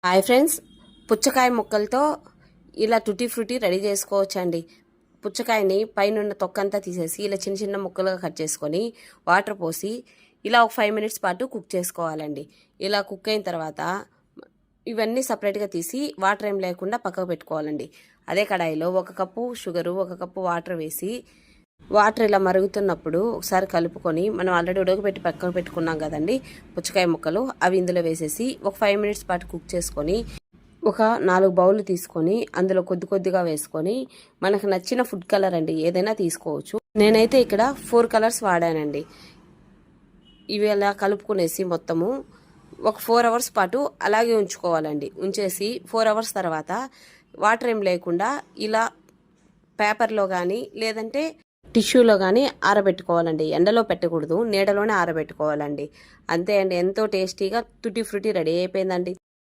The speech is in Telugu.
హాయ్ ఫ్రెండ్స్, పుచ్చకాయ ముక్కలతో ఇలా టుటీ ఫ్రూటీ రెడీ చేసుకోవచ్చండి. పుచ్చకాయని పైన తొక్కంతా తీసేసి ఇలా చిన్న చిన్న ముక్కలుగా కట్ చేసుకొని వాటర్ పోసి ఇలా ఒక 5 మినిట్స్ పాటు కుక్ చేసుకోవాలండి. ఇలా కుక్ అయిన తర్వాత ఇవన్నీ సపరేట్గా తీసి వాటర్ ఏం లేకుండా పక్కకు పెట్టుకోవాలండి. అదే కడాయిలో 1 కప్పు షుగరు 1 కప్పు వాటర్ వేసి వాటర్ ఇలా మరుగుతున్నప్పుడు ఒకసారి కలుపుకొని మనం ఆల్రెడీ ఉడకబెట్టి పక్కకు పెట్టుకున్నాం కదండి పుచ్చకాయ ముక్కలు, అవి ఇందులో వేసేసి ఒక 5 మినిట్స్ పాటు కుక్ చేసుకొని ఒక 4 బౌళ్ళు తీసుకొని అందులో కొద్దిగా వేసుకొని మనకు నచ్చిన ఫుడ్ కలర్ అండి ఏదైనా తీసుకోవచ్చు. నేనైతే ఇక్కడ 4 కలర్స్ వాడానండి. ఇవి అలా కలుపుకునేసి మొత్తము ఒక 4 అవర్స్ పాటు అలాగే ఉంచుకోవాలండి. ఉంచేసి 4 అవర్స్ తర్వాత వాటర్ ఏం లేకుండా ఇలా పేపర్లో కానీ లేదంటే టిష్యూలో కానీ ఆరబెట్టుకోవాలండి. ఎండలో పెట్టకూడదు, నీడలోనే ఆరబెట్టుకోవాలండి. అంతే అండి, ఎంతో టేస్టీగా టుటీ ఫ్రూటీ రెడీ అయిపోయిందండి.